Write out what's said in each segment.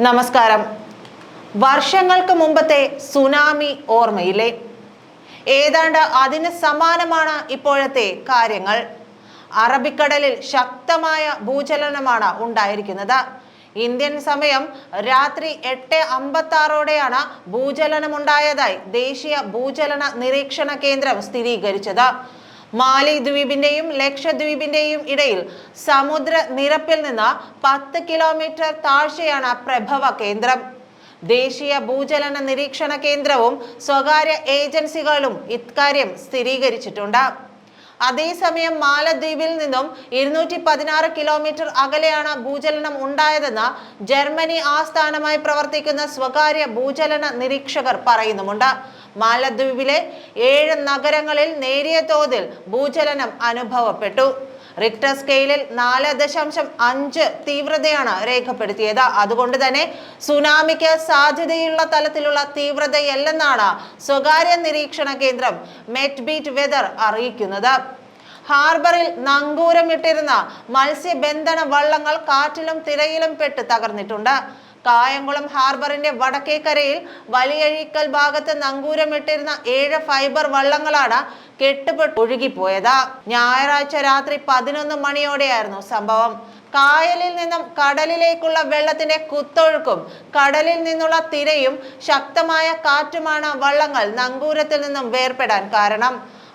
നമസ്കാരം. വർഷങ്ങൾക്ക് മുമ്പത്തെ സുനാമി ഓർമ്മയില്ലേ? ഏതാണ്ട് അതിന് സമാനമാണ് ഇപ്പോഴത്തെ കാര്യങ്ങൾ. അറബിക്കടലിൽ ശക്തമായ ഭൂചലനമാണ് ഉണ്ടായിരിക്കുന്നത്. ഇന്ത്യൻ സമയം രാത്രി 8:56 ഭൂചലനമുണ്ടായതായി ദേശീയ ഭൂചലന നിരീക്ഷണ കേന്ദ്രം സ്ഥിരീകരിച്ചത്. മാലി ദ്വീപിന്റെയും ലക്ഷദ്വീപിന്റെയും ഇടയിൽ സമുദ്ര നിരപ്പിൽ നിന്ന് 10 കിലോമീറ്റർ താഴ്ചയാണ് പ്രഭവ കേന്ദ്രം. ദേശീയ ഭൂചലന നിരീക്ഷണ കേന്ദ്രവും സ്വകാര്യ ഏജൻസികളും ഇക്കാര്യം സ്ഥിരീകരിച്ചിട്ടുണ്ട്. അതേസമയം മാലദ്വീപിൽ നിന്നും 216 കിലോമീറ്റർ അകലെയാണ് ഭൂചലനം ഉണ്ടായതെന്ന് ജർമ്മനി ആസ്ഥാനമായി പ്രവർത്തിക്കുന്ന സ്വകാര്യ ഭൂചലന നിരീക്ഷകർ പറയുന്നുമുണ്ട്. മാലദ്വീപിലെ 7 നഗരങ്ങളിൽ നേരിയ തോതിൽ ഭൂചലനം അനുഭവപ്പെട്ടു. റിക്ടർ സ്കെയിലിൽ 4.5 തീവ്രതയാണ് രേഖപ്പെടുത്തിയത്. അതുകൊണ്ട് തന്നെ സുനാമിക്ക് സാധ്യതയുള്ള തലത്തിലുള്ള തീവ്രതയല്ലെന്നാണ് സ്വകാര്യ നിരീക്ഷണ കേന്ദ്രം മെറ്റ്ബീറ്റ് വെതർ അറിയിക്കുന്നത്. ഹാർബറിൽ നങ്കൂരമിട്ടിരുന്ന മത്സ്യബന്ധന വള്ളങ്ങൾ കാറ്റിലും തിരയിലും പെട്ട് തകർന്നിട്ടുണ്ട്. കായംകുളം ഹാർബറിന്റെ വടക്കേക്കരയിൽ വലിയഴീക്കൽ ഭാഗത്ത് നങ്കൂരമിട്ടിരുന്ന 7 ഫൈബർ വള്ളങ്ങളാണ് കെട്ടുപെട്ട് ഒഴുകിപ്പോയത്. ഞായറാഴ്ച രാത്രി 11 മണിയോടെയായിരുന്നു സംഭവം. കായലിൽ നിന്നും കടലിലേക്കുള്ള വെള്ളത്തിന്റെ കുത്തൊഴുക്കും കടലിൽ നിന്നുള്ള തിരയും ശക്തമായ കാറ്റുമാണ് വള്ളങ്ങൾ നങ്കൂരത്തിൽ നിന്നും വേർപെടാൻ കാരണം.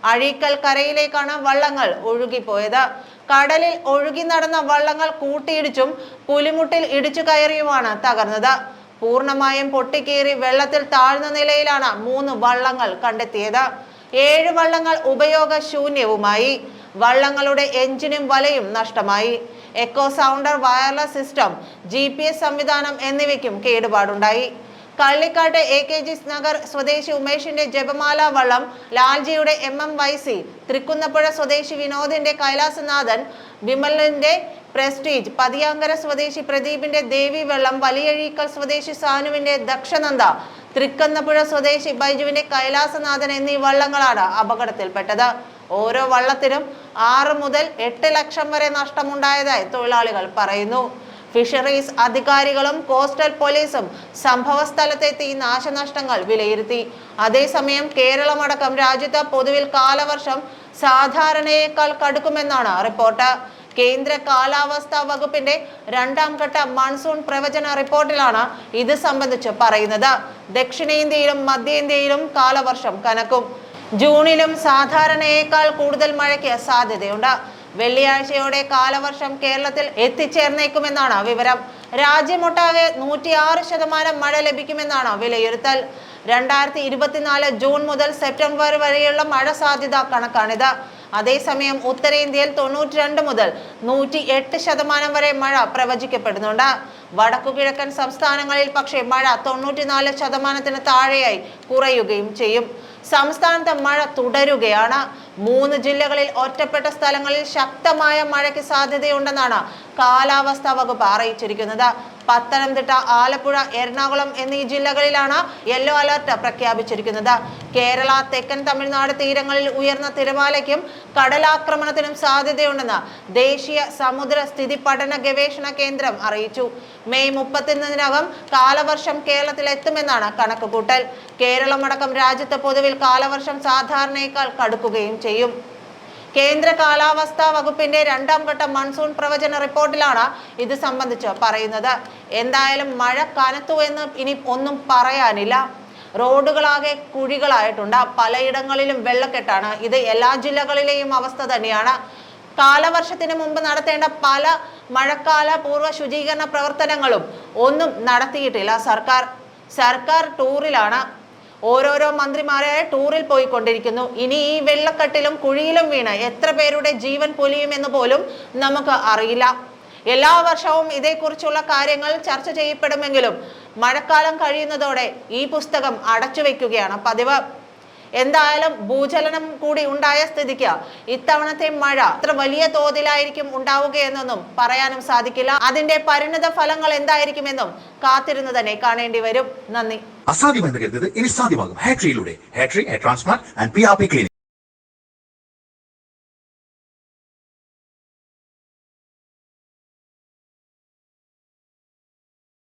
അഴീക്കൽ കരയിലേക്കാണ് വള്ളങ്ങൾ ഒഴുകിപ്പോയത്. കടലിൽ ഒഴുകി നടന്ന വള്ളങ്ങൾ കൂട്ടിയിടിച്ചും പുലിമുട്ടിൽ ഇടിച്ചു കയറിയുമാണ് തകർന്നത്. പൂർണ്ണമായും പൊട്ടിക്കീറി വെള്ളത്തിൽ താഴ്ന്ന നിലയിലാണ് 3 വള്ളങ്ങൾ കണ്ടെത്തിയത്. 7 വള്ളങ്ങൾ ഉപയോഗശൂന്യവുമായി. വള്ളങ്ങളുടെ എഞ്ചിനും വലയും നഷ്ടമായി. Echo sounder, wireless system, GPS സംവിധാനം എന്നിവയ്ക്കും കേടുപാടുണ്ടായി. കള്ളിക്കാട്ട് AKG നഗർ സ്വദേശി ഉമേഷിന്റെ ജപമാല വള്ളം, ലാൽജിയുടെ MMYC, തൃക്കുന്നപ്പുഴ സ്വദേശി വിനോദിന്റെ കൈലാസനാഥൻ, വിമലിന്റെ പ്രസ്റ്റീജ്, പതിയാങ്കര സ്വദേശി പ്രദീപിന്റെ ദേവി വെള്ളം, വലിയഴീക്കൽ സ്വദേശി സാനുവിന്റെ ദക്ഷനന്ദ, തൃക്കുന്നപ്പുഴ സ്വദേശി ബൈജുവിന്റെ കൈലാസനാഥൻ എന്നീ വള്ളങ്ങളാണ് അപകടത്തിൽപ്പെട്ടത്. ഓരോ വള്ളത്തിനും 6 മുതൽ 8 ലക്ഷം വരെ നഷ്ടമുണ്ടായതായി തൊഴിലാളികൾ പറയുന്നു. ഫിഷറീസ് അധികാരികളും കോസ്റ്റൽ പോലീസും സംഭവ സ്ഥലത്തെത്തി നാശനഷ്ടങ്ങൾ വിലയിരുത്തി. അതേസമയം കേരളമടക്കം രാജ്യത്ത് പൊതുവിൽ കാലവർഷം സാധാരണയേക്കാൾ കടുക്കുമെന്നാണ് റിപ്പോർട്ട്. കേന്ദ്ര കാലാവസ്ഥാ വകുപ്പിന്റെ 2ാം ഘട്ട മൺസൂൺ പ്രവചന റിപ്പോർട്ടിലാണ് ഇത് സംബന്ധിച്ച് പറയുന്നത്. ദക്ഷിണേന്ത്യയിലും മധ്യേന്ത്യയിലും കാലവർഷം കനക്കും. ജൂണിലും സാധാരണയേക്കാൾ കൂടുതൽ മഴയ്ക്ക് സാധ്യതയുണ്ട്. വെള്ളിയാഴ്ചയോടെ കാലവർഷം കേരളത്തിൽ എത്തിച്ചേർന്നേക്കുമെന്നാണ് വിവരം. രാജ്യമൊട്ടാകെ 106% മഴ ലഭിക്കുമെന്നാണ് വിലയിരുത്തൽ. 2024 ജൂൺ മുതൽ സെപ്റ്റംബർ വരെയുള്ള മഴ സാധ്യത കണക്കാണിത്. അതേസമയം ഉത്തരേന്ത്യയിൽ 92 മുതൽ 108% വരെ മഴ പ്രവചിക്കപ്പെടുന്നുണ്ട്. വടക്കുകിഴക്കൻ സംസ്ഥാനങ്ങളിൽ പക്ഷേ മഴ 94% താഴെയായി കുറയുകയും ചെയ്യും. സംസ്ഥാനത്ത് മഴ തുടരുകയാണ്. 3 ജില്ലകളിൽ ഒറ്റപ്പെട്ട സ്ഥലങ്ങളിൽ ശക്തമായ മഴയ്ക്ക് സാധ്യതയുണ്ടെന്നാണ് കാലാവസ്ഥാ വകുപ്പ് അറിയിച്ചിരിക്കുന്നത്. പത്തനംതിട്ട, ആലപ്പുഴ, എറണാകുളം എന്നീ ജില്ലകളിലാണ് യെല്ലോ അലർട്ട് പ്രഖ്യാപിച്ചിരിക്കുന്നത്. കേരള, തെക്കൻ തമിഴ്നാട് തീരങ്ങളിൽ ഉയർന്ന തിരമാലയ്ക്കും കടലാക്രമണത്തിനും സാധ്യതയുണ്ടെന്ന് ദേശീയ സമുദ്ര സ്ഥിതി പഠന ഗവേഷണ കേന്ദ്രം അറിയിച്ചു. മെയ് 31-നകം കാലവർഷം കേരളത്തിൽ എത്തുമെന്നാണ് കണക്കുകൂട്ടൽ. കേരളമടക്കം രാജ്യത്ത് പൊതുവിൽ കാലവർഷം സാധാരണയേക്കാൾ കടുക്കുകയും ചെയ്യും. കേന്ദ്ര കാലാവസ്ഥാ വകുപ്പിന്റെ 2ാം ഘട്ട മൺസൂൺ പ്രവചന റിപ്പോർട്ടിലാണ് ഇത് സംബന്ധിച്ച് പറയുന്നത്. എന്തായാലും മഴ കനത്തു എന്ന് ഇനി ഒന്നും പറയാനില്ല. റോഡുകളാകെ കുഴികളായിട്ടുണ്ട്. പലയിടങ്ങളിലും വെള്ളക്കെട്ടാണ്. ഇത് എല്ലാ ജില്ലകളിലെയും അവസ്ഥ തന്നെയാണ്. കാലവർഷത്തിന് മുമ്പ് നടത്തേണ്ട പല മഴക്കാല പൂർവ്വ ശുചീകരണ പ്രവർത്തനങ്ങളും ഒന്നും നടത്തിയിട്ടില്ല. സർക്കാർ ടൂറിലാണ്. ഓരോരോ മന്ത്രിമാരെ ടൂറിൽ പോയിക്കൊണ്ടിരിക്കുന്നു. ഇനി ഈ വെള്ളക്കെട്ടിലും കുഴിയിലും വീണ് എത്ര പേരുടെ ജീവൻ പൊലിയുമെന്ന് പോലും നമുക്ക് അറിയില്ല. എല്ലാ വർഷവും ഇതേക്കുറിച്ചുള്ള കാര്യങ്ങൾ ചർച്ച ചെയ്യപ്പെടുമെങ്കിലും മഴക്കാലം കഴിയുന്നതോടെ ഈ പുസ്തകം അടച്ചുവെക്കുകയാണ് പതിവ്. എന്തായാലും ഭൂചലനം കൂടി ഉണ്ടായ സ്ഥിതിക്ക് ഇത്തവണത്തെ മഴ അത്ര വലിയ തോതിലായിരിക്കും ഉണ്ടാവുകയെന്നൊന്നും പറയാനും സാധിക്കില്ല. അതിന്റെ പരിണിത ഫലങ്ങൾ എന്തായിരിക്കുമെന്നും കാത്തിരുന്ന് തന്നെ കാണേണ്ടി വരും. നന്ദി. അസാധ്യമെന്ന് കരുതുന്നത് ഇനി സാധ്യമാകും. ഹാട്രിയിലൂടെ ഹാട്രി hair transplant and PRP clinic.